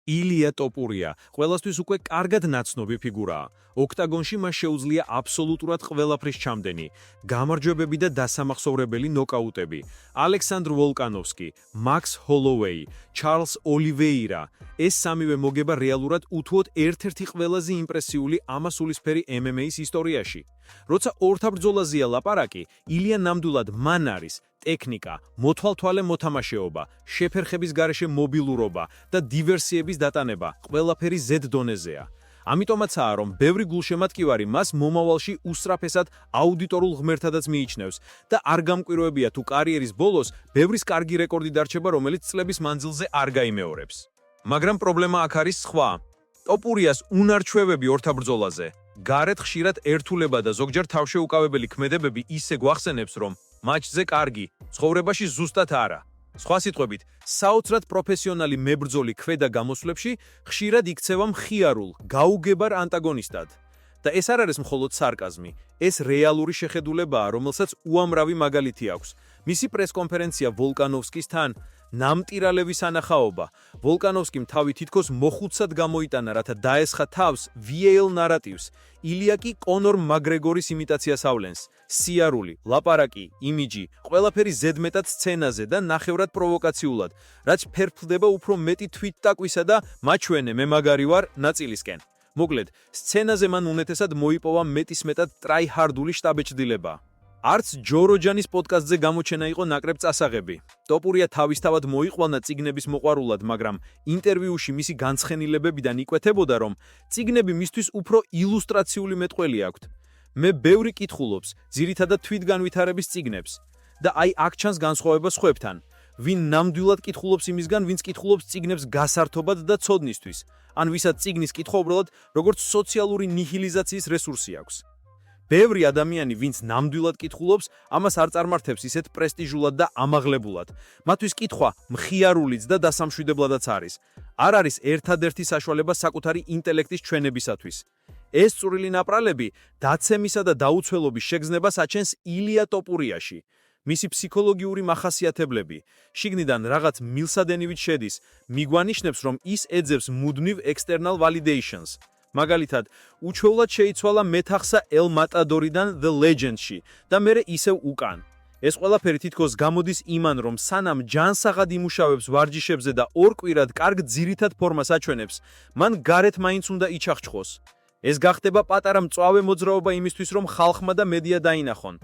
ილია ტოპურია, ყველასთვის უკვე კარგად ნაცნობი ფიგურაა. ოქტაგონში მას შეუძლია აბსოლუტურად ყველაფრის ჩამდენი, გამარჯვებები და დასამახსოვრებელი ნოკაუტები. ალექსანდრ ვოლკანოვსკი, მაქს ჰოლოვეი, ჩარლს ოლივეირა. ეს სამივე მოგება რეალურად უთუოდ ერთ-ერთი ყველაზე იმპრესიული ამასულისფერი MMA-ის ისტორიაში. როცა ორთაბრძოლაზეა ლაპარაკი, ილია ნამდვილად მან არის ტექნიკა, მოთვალთვალე მოთამაშეობა, შეფერხების გარეშე მობილურობა და დივერსიების დატანება ყველაფერი ზედ დონეზეა. ამიტომაცაა, რომ ბევრი გულშემატკივარი მას მომავალში უსწრაფესად აუდიტორულ ღმერთადაც მიიჩნევს და არ გამკვირვებია თუ კარიერის ბოლოს ბევრის კარგი რეკორდი დარჩება, რომელიც წლების მანძილზე არ გაიმეორებს. მაგრამ პრობლემა აქ არის სხვა. ტოპურიას უნარჩვევები ორთაბრძოლაზე გარეთ ხშირად ერთულება და ზოგჯერ თავშეუკავებელი ქმედებები ისე გვახსენებს, რომ მატჩზე კარგი, ცხოვრებაში ზუსტად არა. სხვა სიტყვებით, საოცრად პროფესიონალი მებრძოლი ქვედა გამოსვლებში ხშირად იქცევა მხიარულ, გაუგებარ ანტაგონისტად. და ეს არ არის მხოლოდ სარკაზმი, ეს რეალური შეხედულებაა, რომელსაც უამრავი მაგალითი აქვს. მისი პრესკონფერენცია ვოლკანოვსკისთან, ნამტირალების ანახაობა. ვოლკანოვსკიმ თავი თითქოს მოხუცად გამოიტანა, რათა დაესხა თავს VAL ნარატივს. ილია კი კონორ მაგრეგორის იმიტაციას ავლენს. სიარული, ლაპარაკი, იმიჯი, ყველაფერი ზედმეტად სცენაზე და ნახევრად პროვოკაციულად, რაც ფერფლდება უფრო მეტი თვითტაკვისა და მაჩვენე მე მაგარი ვარ ნაწილისკენ. მოკლედ, სცენაზე მან უნეთესად მოიპოვა მეტისმეტად ტრაიჰარდული შტაბეჭდილება. არც ჯო როჯანის პოდკასტზე გამოჩენა იყო ნაკრებ წასაღები. ტოპურია თავისთავად მოიყვანა წიგნების მოყვარულად, მაგრამ ინტერვიუში მისი განცხენილებებიდან იკვეთებოდა, რომ წიგნები მისთვის უფრო ილუსტრაციული მეტყველი აქვთ. მე ბევრი კითხულობს, ძირითადად თვითგანვითარების წიგნებს. და აი აქ ჩანს განსხვავება სხვებთან. ვინ ნამდვილად კითხულობს იმისგან, ვინც კითხულობს წიგნებს გასართობად და ცოდნისთვის, ან ვისაც წიგნის კითხვა უბრალოდ როგორც სოციალური ნიჰილიზაციის რესურსი აქვს. ბევრი ადამიანი, ვინც ნამდვილად კითხულობს, ამას არ წარმართებს ისეთ პრესტიჟულად და ამაღლებულად. მათთვის კითხვა მხიარულიც და დასამშვიდებლადაც არის. არ არის ერთადერთი საშუალება საკუთარი ინტელექტის ჩვენებისათვის. ეს წვრილი ნაპრალები დაცემისა და დაუცველობის შეგრძნებას აჩენს ილია ტოპურიაში. მისი ფსიქოლოგიური მახასიათებლები, შიგნიდან რაღაც მილსადენივით შედის, მიგვანიშნებს, რომ ის ეძებს მუდმივ external validations. მაგალითად, უჩვეულად შეიცვალა მეთახსა ელ მატადორიდან The Legend-ში და მერე ისევ უკან. ეს ყველაფერი თითქოს გამოდის იმან, რომ სანამ ჯანსაღად იმუშავებს ვარჯიშებზე და ორ კვირად კარგ ძირითად ფორმას აჩვენებს, მან გარეთ მაინც უნდა იჩახჩხოს. ეს გახდება პატარა მწვავე მოძრაობა იმისთვის, რომ ხალხმა და მედია დაინახონ.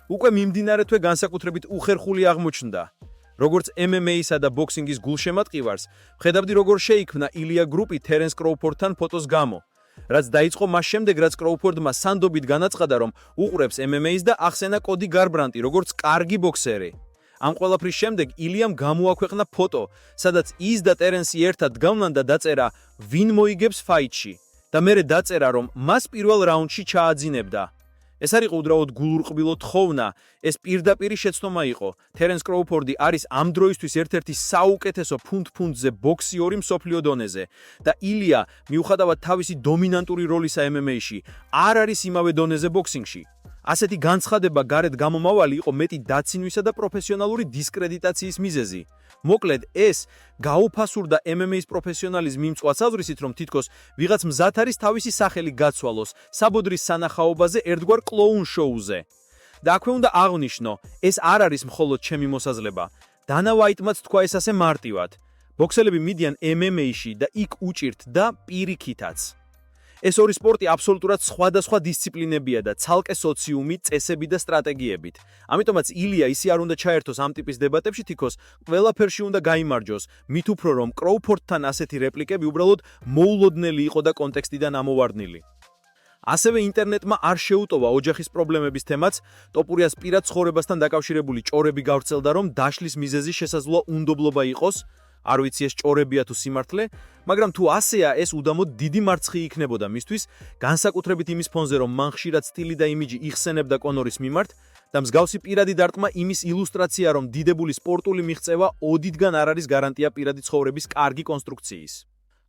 უკვე მიმდინარე თვე განსაკუთრებით უხერხული აღმოჩნდა. როგორც MMA-სა და ბოქსინგის გულშემატკივარს, ხედავდი როგორ შეიქმნა ილია გრუპი თერენს კროუფორდთან ფოტოს გამო. რაც დაიწყო მას შემდეგ, რაც კროუფორდმა სანდობით განაცხადა, რომ უყურებს MMA-ს და ახსენა კოდი გარბრანტი, როგორც კარგი ბოქსერი. ამ ყველაფრის შემდეგ ილიამ გამოაქვეყნა ფოტო, სადაც ის და ტერენსი ერთად დგამდნენ და დაწერა, ვინ მოიგებს ფაიტში. და მერე დაწერა, რომ მას პირველ რაუნდში ჩააძინებდა. ეს არ იყო უბრალოდ გულურყბილო თხოვნა, ეს პირდაპირი შეცდომა იყო. თერენს კროუფორდი არის ამ დროისთვის ერთ-ერთი საუკეთესო ფუნთ-ფუნტზე ბოქსიორი მსოფლიო დონეზე და ილია, მიუხედავად თავისი დომინანტური როლისა MMA-ში, არ არის იმავე დონეზე ბოქსინგში. ასეთი განცხადება გარეთ გამომავალი იყო მეტი დაცინვისა და პროფესიონალური დისკრედიტაციის მიზეზი. მოკლედ, ეს გაუფასურდა MMA-ის პროფესიონალიზმ იმ წვაცაზრისით, რომ თითქოს ვიღაც მზად არის თავისი სახელი გაცვალოს საბოდრის სანახაობაზე ერთგვარ კლოուն შოუზე. და აქვე უნდა აღნიშნო, ეს არ არის მხოლოდ ჩემი მოსაზრება. დანა ვაიტმაც თქვა ეს ასე მარტივად. ბოქსელები მიდიან MMA-ში და იქ უჭირთ და პირიქითაც. ეს ორი სპორტი აბსოლუტურად სხვადასხვა დისციპლინებია და ცალკე სოციუმი, წესები და სტრატეგიებით. ამიტომაც ილია ისე არ უნდა ჩაერთოს ამ ტიპის დებატებში, თითქოს ყველაფერში უნდა გაიმარჯოს, მით უფრო რომ კროუფორდთან ასეთი რეპლიკები უბრალოდ მოულოდნელი იყო და კონტექსტიდან ამოვარდნილი. ასევე ინტერნეტმა არ შეუტოვა ოჯახის პრობლემების თემაც, ტოპურიას პირად ცხოვრებასთან დაკავშირებული ჭორები გავრცელდა, რომ დაშლის მიზეზი შესაძლოა უნდობლობა იყოს. არ ვიცი ეს ჭორებია თუ სიმართლე, მაგრამ თუ ასეა, ეს უდამოდ დიდი მარცხი იქნებოდა მისთვის, განსაკუთრებით იმის ფონზე, რომ მან ხშირად სტილი და იმიჯი იხსენებდა კონორის მიმართ და მსგავსი პირადი დარტყმა იმის ილუსტრაცია, რომ დიდებული სპორტული მიღწევა ოდითგან არ არის გარანტია პირადი ცხოვრების კარგი კონსტრუქციის.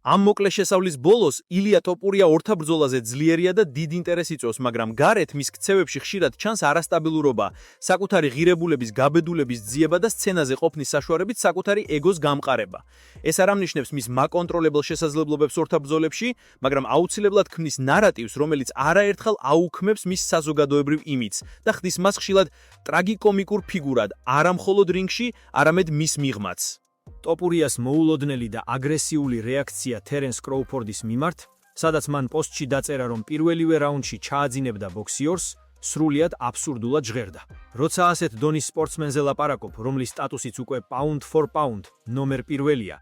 ამ მოკლე შესავლის ბოლოს ილია ტოპურია ორთა ბრძოლაზე ძლიერია და დიდ ინტერესს იწვევს, მაგრამ გარეთ მის ქცევებში ხშირად ჩანს არასტაბილურობა, საკუთარი ღირებულების გაბედულების ძიება და სცენაზე ყოფნის საშუალებით საკუთარი ეგოს გამყარება. ეს არ ამნიშნებს მის მაკონტროლებელ შესაძლებლობებს ორთა ბრძოლებში, მაგრამ აუცილებლად ქმნის ნარატივს, რომელიც არაერთხელ აუქმებს მის საზოგადოებრივ იმიჯს და ხდის მას ხშირად ტრაგიკომიკურ ფიგურად, არა მხოლოდ რინგში, არამედ მის მიღმაც. ტოპურიას მოულოდნელი და აგრესიული რეაქცია თერენს კროუფორდის მიმართ, სადაც მან პოსტში დაწერა, რომ პირველივე რაუნდში ჩააძინებდა ბოქსიორს, სრულიად აბსურდულად ჟღერდა. როცა ასეთ დონის სპორტსმენზე ლაპარაკობ, რომლის სტატუსიც უკვე pound for pound ნომერ პირველია,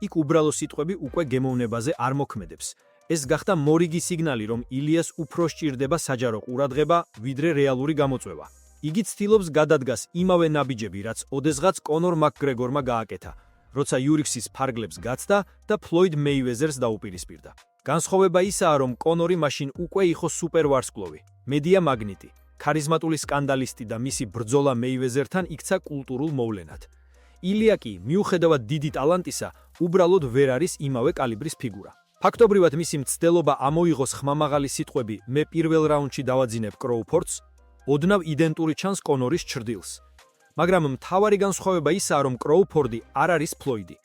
იქ უბრალო სიტყვები უკვე გემოვნებაზე არ მოქმედებს. ეს გახდა მორიგი სიგნალი, რომ ილიას უფრო სჭირდება საჯარო ყურადღება, ვიდრე რეალური გამოწვევა. იგი ცდილობს გადადგას იმავე ნაბიჯები, რაც ოდესღაც კონორ მაკგრეგორმა გააკეთა, როცა იურიქსის ფარგლებს გაცდა და ფლოიდ მეივეზერს დაუპირისპირდა. განსხვავება ისაა, რომ კონორი მაშინ უკვე იყო სუპერვარსკვლოვი, მედია მაგნიტი, ქარიზმატული სკანდალისტი და მისი ბრძოლა მეივეზერთან იქცა კულტურულ მოვლენად. ილია კი, მიუხედავად დიდი ტალანტისა, უბრალოდ ვერ არის იმავე კალიბრის ფიგურა. ფაქტობრივად მისი მცდელობა ამოიღოს ხმამაღალი სიტყვები „მე პირველ რაუნდში დავაძინებ კროუფორდს“, ოდნავ იდენტური ჩანს კონორის ჩრდილს. მაგრამ მთავარი განსხვავება ისაა, რომ კროუფორდი არ არის ფლოიდი.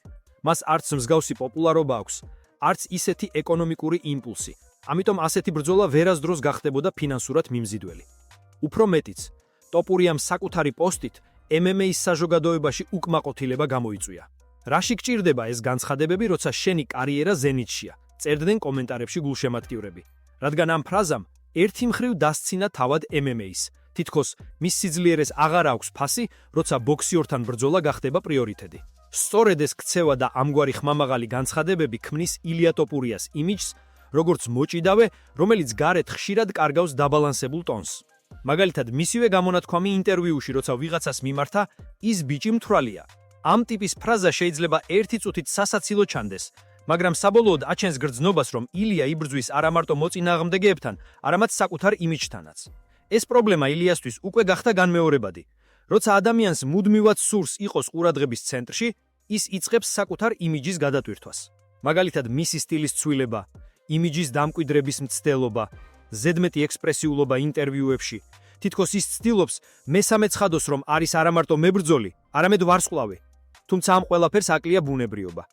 მას არც მსგავსი პოპულარობა აქვს, არც ისეთი ეკონომიკური იმპულსი. ამიტომ ასეთი ბრძოლა ვერასდროს გახდებოდა ფინანსურად მიმზიდველი. უფრო მეტიც, ტოპურიამ საკუთარი პოსტით MMA-ის საზოგადოებაში უკმაყოფილება გამოიწვია. რაში გჭირდება ეს განცხადებები, როცა შენი კარიერა ზენიტშია? წერდნენ კომენტარებში გულშემატკივრები. რადგან ამ ფრაზამ ერთი მხრივ დასცინა თავად MMA-ს. თითქოს მის სიძლიერეს აღარ აქვს ფასი, როცა ბოქსიორთან ბრძოლა გახდება პრიორიტეტი. სწორედ ეს ქცევა და ამგვარი ხმამაღალი განცხადებები ქმნის ილია ტოპურიას იმიჯს, როგორც მოჭიდავე, რომელიც გარეთ ხშირად კარგავს დაბალანსებულ ტონს. მაგალითად, მისივე გამონათქვამი ინტერვიუში, როცა ვიღაცას მიმართა, ის ბიჭი მთვრალია. ამ ტიპის ფრაზა შეიძლება ერთი წუთით სასაცილო ჩანდეს, მაგრამ საბოლოოდ აჩენს გრძნობას, რომ ილია იბრძვის არა მარტო მოწინააღმდეგეებთან, არამედ საკუთარ იმიჯთანაც. ეს პრობლემა ილიასთვის უკვე გახდა განმეორებადი. როცა ადამიანს მუდმივად სურს იყოს ყურადღების ცენტრში, ის იწყებს საკუთარ იმიჯის გადატვირთვას. მაგალითად, მისი სტილის ცვლილება, იმიჯის დამკვიდრების მცდელობა, ზედმეტი ექსპრესიულობა ინტერვიუებში. თითქოს ის ცდილობს მესამე ცხადოს, რომ არის არა მარტო მებრძოლი, არამედ ვარსკვლავი. თუმცა ამ ყველაფერს აკლია ბუნებრიობა.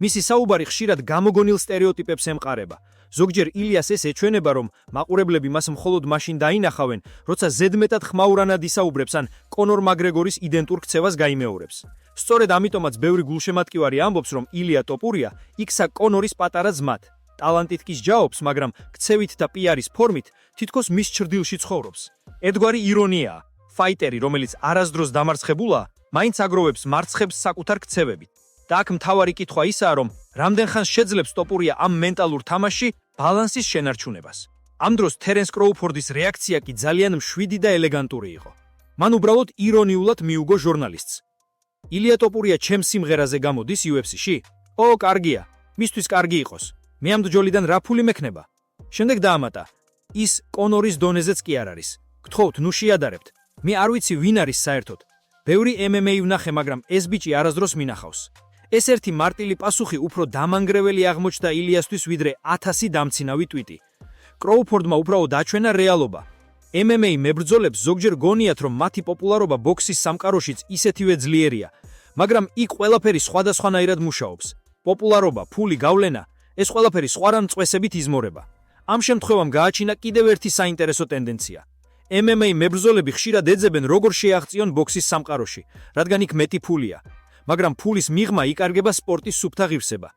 მისი საუბარი ხშირად გამოგონილ სტერეოტიპებს ემყარება. ზოგჯერ ილიას ეს ეჩვენება, რომ მაყურებლები მას მხოლოდ მაშინ დაინახავენ, როცა ზედმეტად ხმაურანად ისაუბრებს ან კონორ მაკგრეგორის იდენტურ ქცევას გაიმეორებს. სწორედ ამიტომაც ბევრი გულშემატკივარი ამბობს, რომ ილია ტოპურია იქცა კონორის პატარა ძმად. ტალანტით კი სჯაობს, მაგრამ ქცევით და პიარის ფორმით თითქოს მის ჩრდილში ცხოვრობს. ერთგვარი ირონიაა. ფაიტერი, რომელიც არასდროს დამარცხებულა, მაინც აგროვებს მარცხებს საკუთარ ქცევებით. და აქ მთავარი კითხვა ისაა, რომ რამდენ ხანს შეძლებს ტოპურია ამ მენტალურ თამაშში ბალანსის შენარჩუნებას. ამ დროს თერენს კროუფორდის რეაქცია კი ძალიან მშვიდი და ელეგანტური იყო. მან უბრალოდ ირონიულად მიუგო ჟურნალისტს. ილია ტოპურია ჩემს სიმღერაზე გამოდის UFC-ში? ო, კარგია, მისთვის კარგი იყოს. მე ამ ბრძოლიდან რა ფული მექნება? შემდეგ დაამატა, ის კონორის დონეზეც კი არ არის. გთხოვთ, ნუ შეადარებთ. მე არ ვიცი ვინ არის საერთოდ. ბევრი MMA ვნახე, მაგრამ ეს ბიჭი არასდროს მინახავს. ეს ერთი მარტივი პასუხი უფრო დამანგრეველი აღმოჩნდა ილიასთვის, ვიდრე 1000 დამცინავი ტვიტი. კროუფორდმა უბრალოდ აჩვენა რეალობა. MMA მებრძოლებს ზოგჯერ გონიათ, რომ მათი პოპულარობა ბოქსის სამყაროშიც ისეთივე ძლიერია, მაგრამ იქ ყველაფერი სხვადასხვანაირად მუშაობს. პოპულარობა, ფული, გავლენა, ეს ყველაფერი სხვა რამ წვესებით იზმორება. ამ შემთხვევამ გააჩინა კიდევ ერთი საინტერესო ტენდენცია. MMA მებრძოლები ხშირად ეძებენ, როგორ შეაღწიონ ბოქსის სამყაროში, რადგან იქ მეტი ფულია. მაგრამ ფულის მიღმა იკარგება სპორტის სუფთა ღირსება.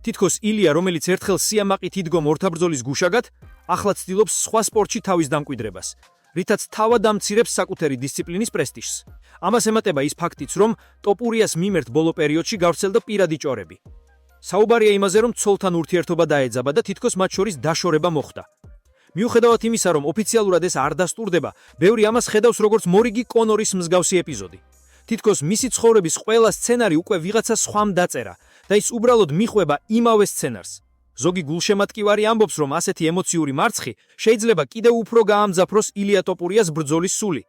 თითქოს ილია, რომელიც ერთხელ სიამაყით იდგომ ორთაბრძოლის გუშაგად, ახლა ცდილობს სხვა სპორტში თავის დამკვიდრებას, რითაც თავად ამცირებს საკუთარი დისციპლინის პრესტიჟს. ამას ემატება ის ფაქტიც, რომ ტოპურიას მიმართ ბოლო პერიოდში გავრცელდა პირადი ჭორები. საუბარია იმაზე, რომ ცოლთან ურთიერთობა დაეძაბა და თითქოს მათ შორის დაშორება მოხდა. მიუხედავად იმისა, რომ ოფიციალურად ეს არ დასტურდება, ბევრი ამას ხედავს როგორც მორიგი კონორის მსგავსი ეპიზოდი. თითქოს მისი ცხოვრების ყველა სცენარი უკვე ვიღაცა სხვამ დაწერა და ის უბრალოდ მიხვება იმავე სცენარს. ზოგი გულშემატკივარი ამბობს, რომ ასეთი ემოციური მარცხი შეიძლება კიდევ უფრო გაამძაფროს ილია ტოპურიას ბრძოლის სული.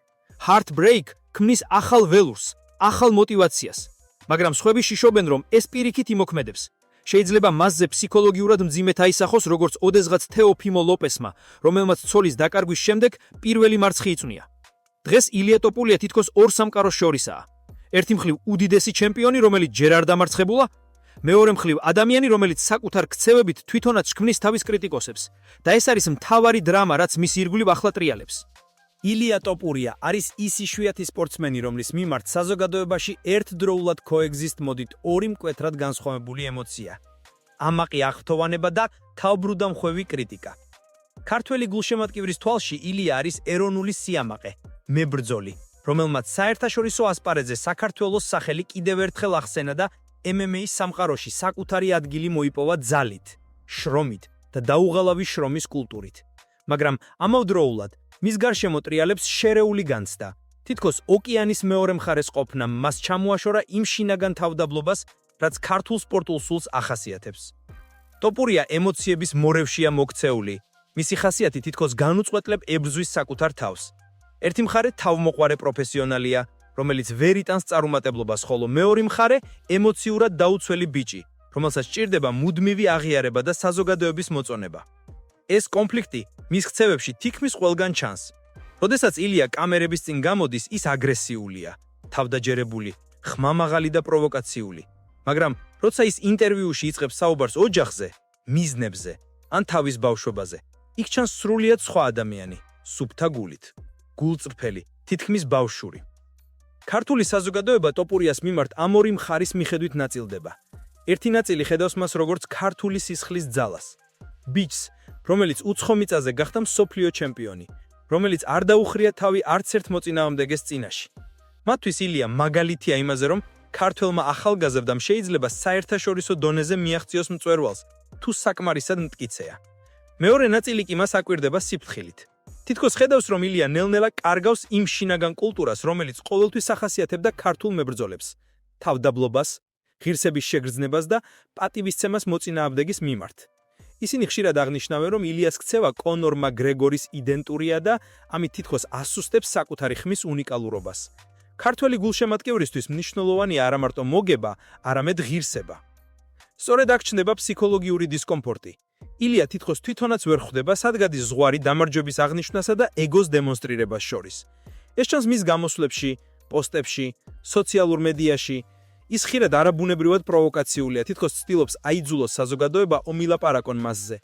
Heartbreak ქმნის ახალ ველურს, ახალ мотивაციას. მაგრამ სხვები შიშობენ, რომ ეს პირიქით იმოქმედებს. შეიძლება მასზე ფსიქოლოგიურად მძიმედ აისახოს, როგორც ოდესღაც თეოფიმო ლოპესმა, რომელმაც ცოლის დაკარგვის შემდეგ პირველი მარცხი იწვნია. დღეს ილია ტოპურია თითქოს ორ სამყაროს შორისაა. ერთი მხრივ უდიდესი ჩემპიონი, რომელიც ჯერ არ დამარცხებულა, მეორე მხრივ ადამიანი, რომელიც საკუთარ ქცევებით თვითონაც შქმნის თავის კრიტიკოსებს და ეს არის მთავარი დრამა, რაც მის ირგვლივ ახლა ტრიალებს. ილია ტოპურია არის ის იშვიათი სპორტსმენი, რომლის მიმართ საზოგადოებაში ერთდროულად coexist მოდით ორი მკვეთრად განსხვავებული ემოცია. ამაყი აღფრთოვანება და თავბრუდამხვევი კრიტიკა. ქართველი გულშემატკივრის თვალში ილია არის ეროვნული სიამაყე, მებრძოლი, რომელმაც საერთაშორისო ასპარეზზე საქართველოს სახელი კიდევ ერთხელ ახსენა და MMA-ის სამყაროში საკუთარი ადგილი მოიპოვა ძალით, შრომით და დაუღალავი შრომის კულტურით. მაგრამ ამავდროულად მის გარშემო ტრიალებს შერეული განცდა. თითქოს ოკეანის მეორე მხარეს ყოფნა მას ჩამოაშორა იმ შინაგან თავდაბლობას, რაც ქართულ სპორტულ სულს ახასიათებს. ტოპურია ემოციების მორევშია მოქცეული. მისი ხასიათი თითქოს განუწყვეტლებ ებრძვის საკუთარ თავს. ერთი მხარე თავმოყვარე პროფესიონალია, რომელიც ვერ იტანს წარუმატებლობას, ხოლო მეორე მხარე ემოციურად დაუცველი ბიჭი, რომელსაც სჭირდება მუდმივი აღიარება და საზოგადოების მოწონება. ეს კონფლიქტი მის ქცევებში თითქმის ყველგან ჩანს. როდესაც ილია კამერების წინ გამოდის, ის აგრესიულია, თავდაჯერებული, ხმამაღალი და პროვოკაციული. მაგრამ როცა ის ინტერვიუში იწყებს საუბარს ოჯახზე, მიზნებზე ან თავის ბავშვობაზე, იქ ჩანს სრულიად სხვა ადამიანი, სუფთა გულით, გულწრფელი, თითქმის ბავშვური. ქართული საზოგადოება ტოპურიას მიმართ ამ ორი მხარის მიხედვით ნაწილდება. ერთი ნაწილი ხედავს მას როგორც ქართული სისხლის ძალას, ბიჭს, რომელიც უცხო მიწაზე გახდა მსოფლიო ჩემპიონი, რომელიც არ დაუხრია თავი არც ერთ მოწინააღმდეგეს წინაშე. მათთვის ილია მაგალითია იმაზე, რომ ქართველმა ახალგაზრდამ შეიძლება საერთაშორისო დონეზე მიაღწიოს მწვერვალს, თუ საკმარისად მტკიცეა. მეორე ნაწილი კი მას აკვირდება სიფრთხილით. თითქოს ხედავს, რომ ილია ნელ-ნელა კარგავს იმ შინაგან კულტურას, რომელიც ყოველთვის ახასიათებდა ქართულ მებრძოლებს, თავდაბლობას, ღირსების შეგრძნებას და პატივისცემას მოწინააღმდეგის მიმართ. ისინი ხშირად აღნიშნავენ, რომ ილიას ქცევა კონორ მაკგრეგორის იდენტურია და ამით თითქოს ასუსტებს საკუთარი ხმის უნიკალურობას. ქართველი გულშემატკივრისთვის მნიშვნელოვანია არა მარტო მოგება, არამედ ღირსება. სწორედ აქ ჩნდება ფსიქოლოგიური დისკომფორტი. ილია თითქოს თვითონაც ვერ ხვდება, სად გადის ზღვარი დამარჯვების აღნიშვნასა და ეგოს დემონსტრირებას შორის. ეს ჩანს მის გამოსვლებში, პოსტებში, სოციალურ მედიაში. ის ხშირად არაბუნებრივად პროვოკაციულია, თითქოს ცდილობს აიძულოს საზოგადოება ომილაპარაკონ მასზე.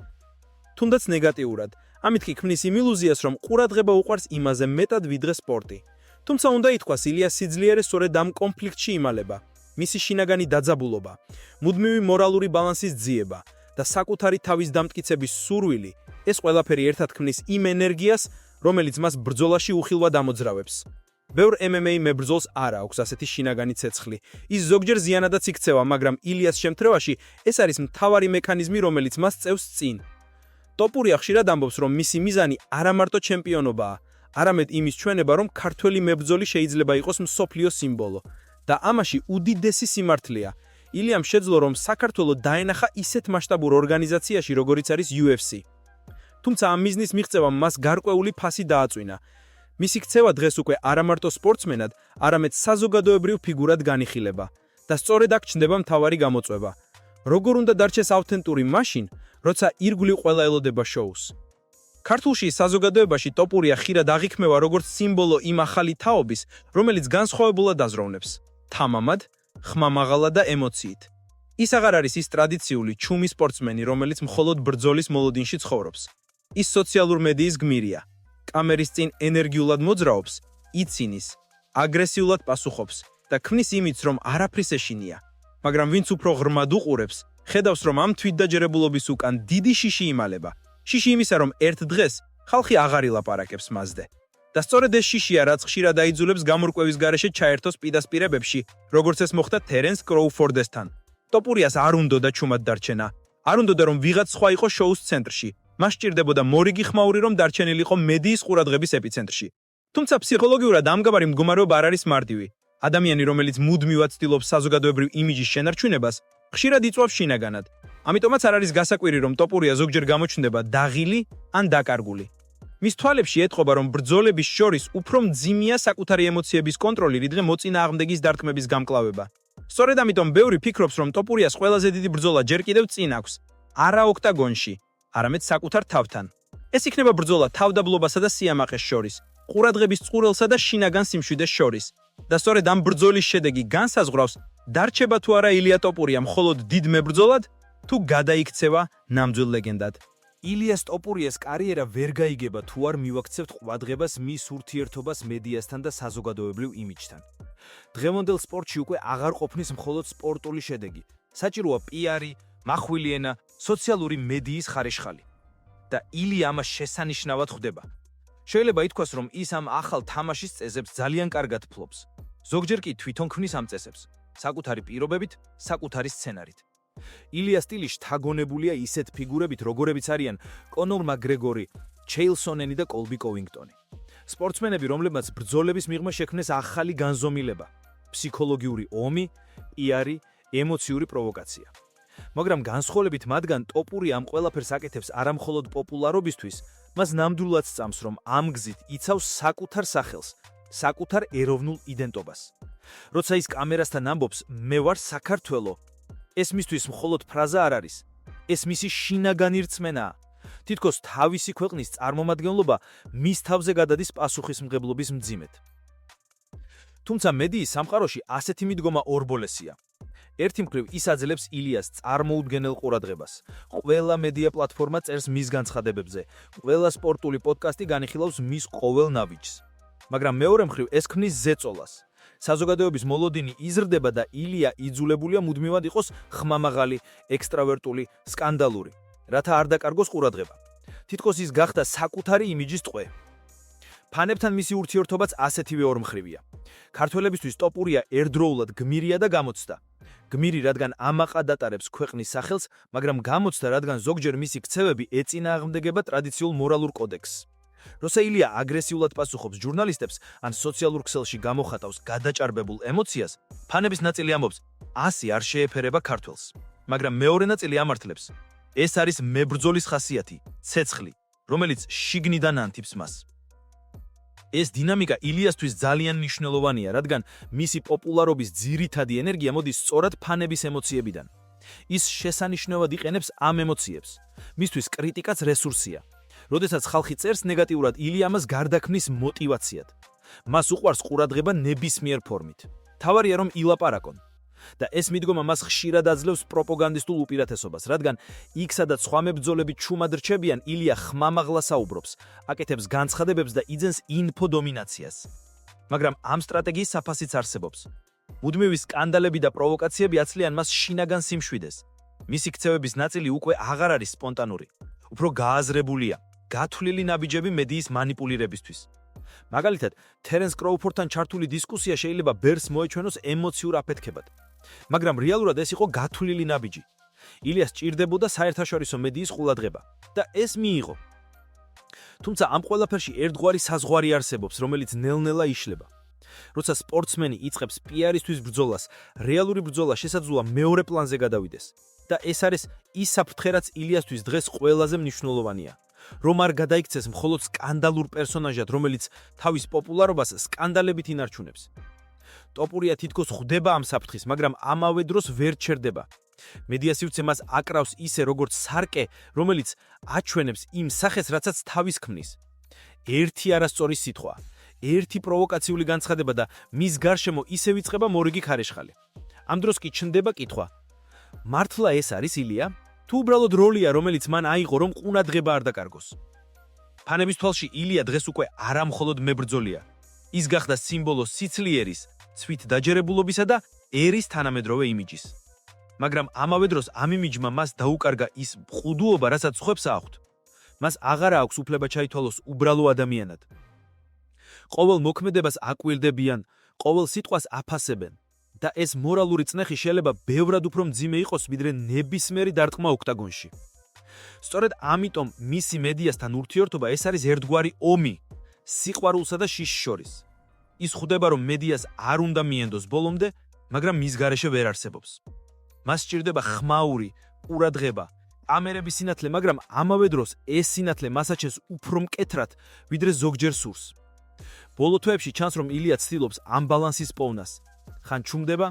თუნდაც ნეგატიურად, ამით კი ქმნის იმ ილუზიას, რომ ყურადღება უყვარს იმაზე მეტად ვიდრე სპორტი. თუმცა უნდა ითქვას, ილიას სიძლიერე სწორედ ამ კონფლიქტში იმალება. მისი შინაგანი დაძაბულობა, მუდმივი მორალური ბალანსის ძიება და საკუთარი თავის დამტკიცების სურვილი, ეს ყველაფერი ერთად ქმნის იმ ენერგიას, რომელიც მას ბრძოლაში უხილვად ამოძრავებს. ბევრ MMA მებრძოლს არ აქვს ასეთი შინაგანი ცეცხლი. ის ზოგჯერ ზიანადაც იქცევა, მაგრამ ილიას შემთხვევაში ეს არის მთავარი მექანიზმი, რომელიც მას წევს წინ. ტოპურია ხშირად ამბობს, რომ მისი მიზანი არა მარტო ჩემპიონობაა, არამედ იმის ჩვენება, რომ ქართველი მებრძოლი შეიძლება იყოს მსოფლიო სიმბოლო და ამაში უდიდესი სიმართლეა. ილიამ შეძლო, რომ საქართველო დაენახა ისეთ მასშტაბურ ორგანიზაციაში, როგორიც არის UFC. თუმცა ამ მიზნის მიღწევამ მას გარკვეული ფასი დააწვინა. მისი ქცევა დღეს უკვე არა მარტო სპორტსმენად, არამედ საზოგადოებრივ ფიგურად განიხილება და სწორედ აქ ჩნდება მთავარი გამოწვევა. როგორ უნდა დარჩეს ავთენტური მაშინ, როცა ირგვლივ ყველა ელოდება შოუს. ქართულში საზოგადოებაში ტოპურია ხშირად აღიქმევა როგორც სიმბოლო იმ ახალი თაობის, რომელიც განსხვავებულად აზროვნებს, თამამად, ხმამაღალად და ემოციით. ის აღარ არის ის ტრადიციული ჩუმი სპორტსმენი, რომელიც მხოლოდ ბრძოლის მოლოდინში ცხოვრობს. ის სოციალურ მედიის გმირია. კამერის წინ ენერგიულად მოძრაობს, იცინის, აგრესიულად პასუხობს და ქმნის იმიდს, რომ არაფრის ეშინია. მაგრამ ვინც უფრო ღრმად უყურებს, ხედავს, რომ ამ თვითდაჯერებულობის უკან დიდი შიში იმალება. შიში იმისა, რომ ერთ დღეს ხალხი აღარ ილაპარაკებს მასზე. და სწორედ ეს შიშია, რაც ხშირად აიძულებს გამორკვევის გარეშე ჩაერთოს პირდაპირებებში, როგორც ეს მოხდა თერენს კროუფორდესთან. ტოპურიას არ უნდოდა ჩუმად დარჩენა. არ უნდოდა, რომ ვიღაც სხვა იყო შოუს ცენტრში. მას სჭირდებოდა მორიგი ხმაური, რომ დარჩენილიყო მედიის ყურადღების ეპიცენტრში. თუმცა ფსიქოლოგიურად ამგვარი მდგომარეობა არ არის მარტივი. ადამიანი, რომელიც მუდმივად ცდილობს საზოგადოებრივ იმიჯის შენარჩუნებას, ხშირად იწვევს შინაგანად. ამიტომაც არ არის გასაკვირი, რომ ტოპურია ზოგჯერ გამოჩნდება დაღილი ან დაკარგული. მის თვალებში ეტყობა, რომ ბრძოლების შორის უფრო მძიმეა საკუთარი ემოციების კონტროლი, ვიდრე მოწინააღმდეგის დარტყმების გამკლავება. სწორედ ამიტომ ბევრი ფიქრობს, რომ ტოპურიას ყველაზე დიდი ბრძოლა ჯერ კიდევ წინ აქვს, არა ოქტაგონში, არამედ საკუთარ თავთან. ეს იქნება ბრძოლა თავდაბლობასა და სიამაყეს შორის, ყურადღების წყურელსა და შინაგან სიმშვიდეს შორის. და სწორედ ამ ბრძოლის შედეგი განსაზღვრავს, დარჩება თუ არა ილია ტოპურია მხოლოდ დიდ მებრძოლად, თუ გადაიქცევა ნამდვილ ლეგენდად. ილიას ტოპურიას კარიერა ვერ გაიგება თუ არ მივაქცევთ ყურადღებას მის ურთიერთობას მედიასთან და საზოგადოებრივ იმიჯთან. დღევანდელ სპორტში უკვე აღარ ყოფნის მხოლოდ სპორტული შედეგი. საჭიროა პიარი, מחვილი ენა, სოციალური მედიის ხარისხალი. და ილია ამას შესანიშნავად ხვდება. შეიძლება ითქვას, რომ ის ამ ახალ თამაშის წესებს ძალიან კარგად ფლობს. ზოგჯერ კი თვითონ ქმნის ამ წესებს, საკუთარი პირობებით, საკუთარი სცენარით. ილიას სტილი შთაგონებულია ისეთ ფიგურებით, როგორებიც არიან კონორ მაკგრეგორი, ჩეილ სონენი და კოლბი კოვინგტონი. სპორტსმენები, რომლებმაც ბრძოლების მიღმა შექმნეს ახალი განზომილება, ფსიქოლოგიური ომი, პიარი, ემოციური პროვოკაცია. მაგრამ განსხვავებით მათგან ტოპურია ამ ყველაფერს აკეთებს არამხოლოდ პოპულარობისთვის, მას ნამდვილად სწამს, რომ ამ გზით იცავს საკუთარ სახელს, საკუთარ ეროვნულ იდენტობას. როცა ის კამერასთან ამბობს, მე ვარ საქართველო, ეს მისთვის მხოლოდ ფრაზა არ არის, ეს მისი შინაგანი რწმენაა. თითქოს თავისი ქვეყნის წარმომადგენლობა მის თავზე გადადის პასუხისმღებლობის მძიმედ. თუმცა მედიის სამყაროში ასეთი მიდგომა ორბოლესია. ერთი მხრივ ის აძლევს ილიას წარმოუდგენელ ყურადღებას. ყველა მედია პლატფორმა წერს მის განცხადებებზე, ყველა სპორტული პოდკასტი განიხილავს მის ყოველ ნაბიჯს. მაგრამ მეორე მხრივ ეს ქმნის ზეწოლას. საზოგადოების მოლოდინი იზრდება და ილია იძულებულია მუდმივად იყოს ხმამაღალი, ექსტრავერტული, სკანდალური, რათა არ დაკარგოს ყურადღება. თითქოს ის გახდა საკუთარი იმიჯის ტყვე. ფანებთან მისი ურთიერთობაც ასეთივე ორმხრივია. ქართველებისთვის ტოპურია ერთდროულად გმირია და გამოცდა. გმირი, რადგან ამაყად ატარებს ქვეყნის სახელს, მაგრამ გამოცდა, რადგან ზოგჯერ მისი ქცევები ეწინააღმდეგება ტრადიციულ მორალურ კოდექსს. როცა ილია აგრესიულად პასუხობს ჟურნალისტებს ან სოციალურ ქსელში გამოხატავს გადაჭარბებულ ემოციას, ფანების ნაწილი ამბობს, ასი არ შეეფერება ქართველს. მაგრამ მეორე ნაწილი ამართლებს, ეს არის მებრძოლის ხასიათი, ცეცხლი, რომელიც შიგნიდან ანთებს მას. ეს დინამიკა ილიასთვის ძალიან მნიშვნელოვანია, რადგან მისი პოპულარობის ძირითადი ენერგია მოდის სწორად ფანების ემოციებიდან. ის შესანიშნავად იყენებს ამ ემოციებს. მისთვის კრიტიკაც რესურსია. როდესაც ხალხი წერს ნეგატიურად, ილია მას გარდაქმნის მოტივაციად. მას უყვარს ყურადღება ნებისმიერ ფორმით. თავარია რომ ილაპარაკონ. და ეს მიდგომა მას ხშირად აძლევს პროპაგანდისტულ უპირატესობას, რადგან იქ სადაც სხვა მებრძოლები ჩუმად რჩებიან, ილია ხმამაღლა საუბრობს, აკეთებს განცხადებებს და იძენს ინფოდომინაციას. მაგრამ ამ სტრატეგიის საფასიც არსებობს. მუდმივი სკანდალები და პროვოკაციები აცლიან მას შინაგან სიმშვიდეს. მისი ქცევების ნაწილი უკვე აღარ არის სპონტანური, უფრო გააზრებულია, გათვლილი ნაბიჯები მედიის მანიპულირებისთვის. მაგალითად, თერენს კროუფორდთან ჩართული დისკუსია შეიძლება ბერს მოეჩვენოს ემოციურ აფეთქებად. მაგრამ რეალურად ეს იყო გათვლილი ნაბიჯი. ილიას ჭირდებოდა საერთაშორისო მედიის ყურადღება და ეს მიიღო. თუმცა ამ ყველაფერში ერთგვარი საზღვარი არსებობს, რომელიც ნელ-ნელა იშლება. როცა სპორტსმენი იწყებს პიარისთვის ბრძოლას, რეალური ბრძოლა შესაძლოა მეორე პლანზე გადავიდეს. და ეს არის ის საფრთხე, რაც ილიასთვის დღეს ყველაზე მნიშვნელოვანია. რომ არ გადაიქცეს მხოლოდ სკანდალურ პერსონაჟად, რომელიც თავის პოპულარობას სკანდალებით ინარჩუნებს. ტოპურია თითქოს ხვდება ამ საფრთხის, მაგრამ ამავე დროს ვერ ჩერდება. მედია სივრცე მას აკრავს ისე, როგორც სარკე, რომელიც აჩვენებს იმ სახეს, რაცაც თავის ქმნის. ერთი არასწორი სიტყვა, ერთი პროვოკაციული განცხადება და მის გარშემო ისე ვიწყება მორიგი ხარისხალი. ამ დროს კი ჩნდება კითხვა: მართლა ეს არის ილია? თუ უბრალოდ როლია, რომელიც მან აიღო, რომ ყურადღება არ დაკარგოს. ფანების თვალში ილია დღეს უკვე არა მხოლოდ მებრძოლია. ის გახდა სიმბოლო სიცლიერის, ცვით დაჯერებულობისა და ერის თანამედროვე იმიჯის. მაგრამ ამავე დროს ამ იმიჯმა მას დაუკარგა ის მყუდუობა, რასაც სხვებს ააქვთ. მას აღარა აქვს უფლება ჩაითვალოს უბრალო ადამიანად. ყოველ მოქმედებას აკვირდებიან, ყოველ სიტყვას აფასებენ. და ეს მორალური წნეხი შეიძლება ბევრად უფრო მძიმე იყოს, ვიდრე ნებისმიერი დარტყმა ოქტაგონში. სწორედ ამიტომ მისი მედიასთან ურთიერთობა ეს არის ერთგვარი ომი, სიყვარულსა და შიშს შორის. ის ხვდება, რომ მედიას არ უნდა მიენდოს ბოლომდე, მაგრამ მის გარეშე ვერ არსებობს. მას სჭირდება ხმაური, ყურადღება, კამერების სინათლე, მაგრამ ამავე დროს ეს სინათლე მასაჩენს უფრო მკეთრად, ვიდრე ზოგჯერ სურს. ბოლო თვეებში ჩანს, რომ ილია ცდილობს ამ ბალანსის პოვნას. ხან ჩუმდება,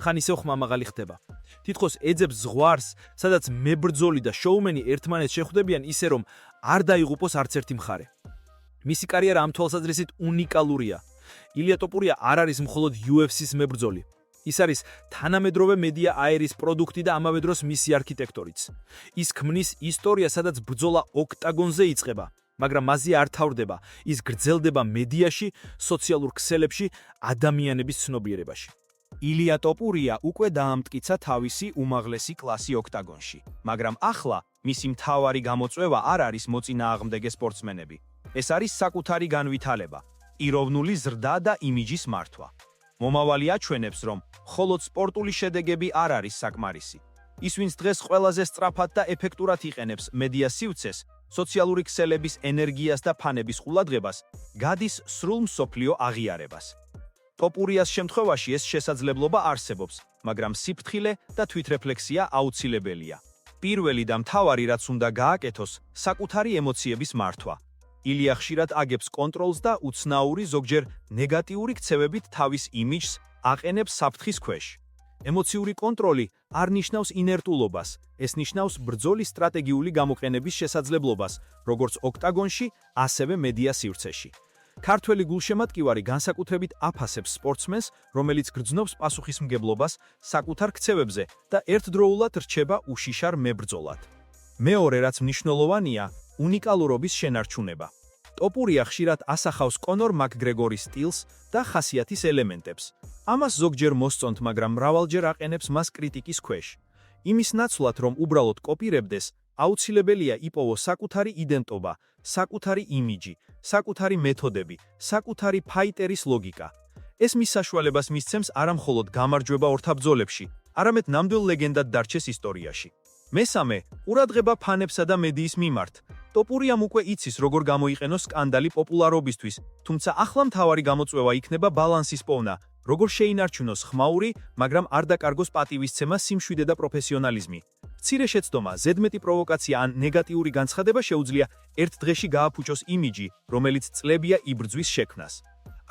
ხან ისევ ხმამაღალი ხდება. თითქოს ეძებს ზღვარს, სადაც მებრძოლი და შოუმენი ერთმანეთს შეხვდებიან ისე რომ არ დაიღუპოს არც ერთი მხარე. მისი კარიერა ამ თვალსაზრისით უნიკალურია. ილია ტოპურია არ არის მხოლოდ UFC-ს მებრძოლი. ის არის თანამედროვე მედია აერის პროდუქტი და ამავე დროს მისი არქიტექტორიც. ის ქმნის ისტორია, სადაც ბრძოლა ოქტაგონზე იწყება, მაგრამ მასზე არ თავრდება, ის გრძელდება მედიაში, სოციალურ ქსელებში, ადამიანების ცნობიერებაში. ილია ტოპურია უკვე დაამტკიცა თავისი უმაღლესი კლასი ოქტაგონში, მაგრამ ახლა მისი მთავარი გამოწვევა არ არის მოწინააღმდეგე სპორტსმენები. ეს არის საკუთარი განვითარება, პიროვნული ზრდა და იმიჯის მართვა. მომავალი აჩვენებს, რომ მხოლოდ სპორტული შედეგები არ არის საკმარისი. ის, ვინც დღეს ყველაზე სწრაფად და ეფექტურად იყენებს მედია სივრცეს, სოციალური ქსელების ენერგიას და ფანების ყურადღებას, გადის სრულ მსოფლიო აღიარებას. ტოპურიას შემთხვევაში ეს შესაძლებლობა არსებობს, მაგრამ სიფრთხილე და თვითრეფლექსია აუცილებელია. პირველი და მთავარი, რაც უნდა გააკეთოს, საკუთარი ემოციების მართვა. ილია ხშირად აგებს კონტროლს და უცნაური, ზოგჯერ ნეგატიური ქცევებით თავის იმიჯს აყენებს საფრთხის ქვეშ. ემოციური კონტროლი არ ნიშნავს ინერტულობას, ეს ნიშნავს ბრძოლის სტრატეგიული გამოყენების შესაძლებლობას, როგორც ოქტაგონში, ასევე მედია სივრცეში. ქართველი გულშემატკივარი განსაკუთრებით აფასებს სპორტსმენს, რომელიც გრძნობს პასუხისმგებლობას საკუთარ ქცევებზე და ერთდროულად რჩება უშიშარ მებრძოლად. მეორე, რაც მნიშვნელოვანია, უნიკალურობის შენარჩუნება. ტოპურია ხშირად ასახავს კონორ მაკგრეგორის სტილს და ხასიათის ელემენტებს. ამას ზოგჯერ მოსწონთ, მაგრამ მრავალჯერ აყენებს მას კრიტიკის ქვეშ. იმის ნაცვლად, რომ უბრალოდ კოპირებდეს, აუცილებელია იპოვოს საკუთარი იდენტობა, საკუთარი იმიჯი, საკუთარი მეთოდები, საკუთარი ფაიტერის ლოგიკა. ეს მის საშუალებას მისცემს არა მხოლოდ გამარჯვება ორთაბრძოლებში, არამედ ნამდვილ ლეგენდად დარჩეს ისტორიაში. მესამე, ყურადღება ფანებსა და მედიის მიმართ. ტოპურიამ უკვე იცის, როგორ გამოიყენოს სკანდალი პოპულარობისთვის, თუმცა ახლა მთავარი გამოწვევა იქნება ბალანსის პოვნა, როგორ შეინარჩუნოს ხმაური, მაგრამ არ დაკარგოს პატივისცემა, სიმშვიდე და პროფესიონალიზმი. მცირე შეცდომა, ზედმეტი პროვოკაცია ან ნეგატიური განცხადება შეუძლია ერთ დღეში გააფუჭოს იმიჯი, რომელიც წლებია იბრძვის შექმნას.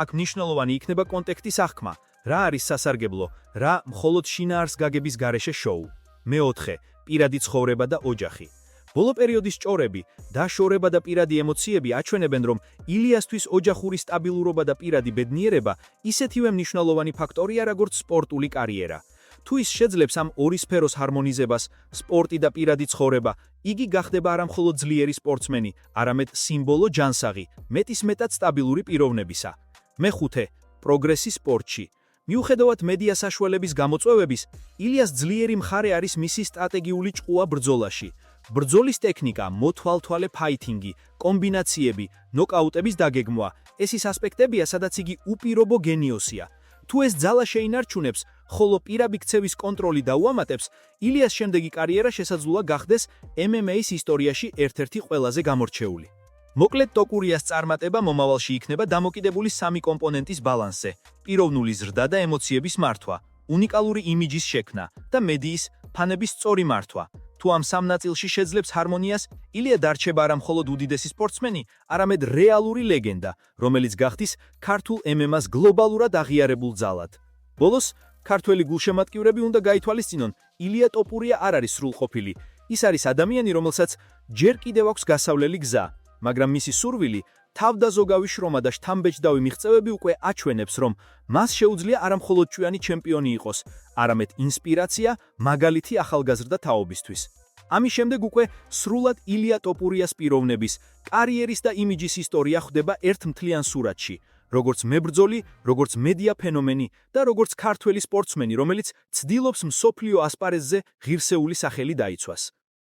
აქ მნიშვნელოვანი იქნება კონტექსტის აღქმა, რა არის სასარგებლო, რა მხოლოდ შინაარს გაგების გარეშე შოუ. მეოთხე, პირადი ცხოვრება და ოჯახი. ბოლო პერიოდის ჭორები, დაშორება და პირადი ემოციები აჩვენებენ, რომ ილიასთვის ოჯახური სტაბილურობა და პირადი ბედნიერება ისეთივე მნიშვნელოვანი ფაქტორია, როგორც სპორტული კარიერა. თუ ის შეძლებს ამ ორი სფეროს ჰარმონიზებას, სპორტი და პირადი ცხოვრება, იგი გახდება არა მხოლოდ ძლიერი სპორტსმენი, არამედ სიმბოლო ჯანსაღი, მეტისმეტად სტაბილური პიროვნებისა. მეხუთე, პროგრესი სპორტში. მიუხედავად მედია საშუალების გამოწვევების, ილიას ძლიერი მხარე არის მისი სტრატეგიული ჭყუა ბრძოლაში. ბრძოლის ტექნიკა, მოთვალთვალე ფაითინგი, კომბინაციები, ნოკაუტების დაგეგმვა, ეს ის ასპექტებია, სადაც იგი უპირობო გენიოსია. თუ ეს ძალა შეინარჩუნებს, ხოლო პირადი ქცევის კონტროლი დაუამატებს, ილიას შემდეგი კარიერა შესაძლოა გახდეს MMA-ის ისტორიაში ერთ-ერთი ყველაზე გამორჩეული. მოკლედ, ტოპურიას წარმატება მომავალში იქნება დამოკიდებული სამი კომპონენტის ბალანსზე: პიროვნული ზრდა და ემოციების მართვა, უნიკალური იმიჯის შექმნა და მედიის ფანების სწორი მართვა. თუ ამ სამ ნაწილში შეძლებს ჰარმონიას, ილია დარჩება არა მხოლოდ უდიდესი სპორტსმენი, არამედ რეალური ლეგენდა, რომელიც გახდის ქართულ MMA-ს გლობალურად აღიარებულ ძალად. ბოლოს, ქართველი გულშემატკივრები უნდა გაითვალისწინონ, ილია ტოპურია არ არის სრულყოფილი. ის არის ადამიანი, რომელსაც ჯერ კიდევ აქვს გასავლელი გზა, მაგრამ მისი სურვილი, თავდაზოგავი შრომა და შთამბეჭდავი მიღწევები უკვე აჩვენებს, რომ მას შეუძლია არა მხოლოდ ჭვიანი ჩემპიონი იყოს, არამედ ინსპირაცია, მაგალითი ახალგაზრდა თაობისთვის. ამის შემდეგ უკვე სრულად ილია ტოპურიას პიროვნების, კარიერის და იმიჯის ისტორია ხვდება ერთ მთლიან სურათში, როგორც მებრძოლი, როგორც მედია ფენომენი და როგორც ქართველი სპორტსმენი, რომელიც ცდილობს მსოფლიო ასპარეზზე ღირსეული სახელი დაიცვას.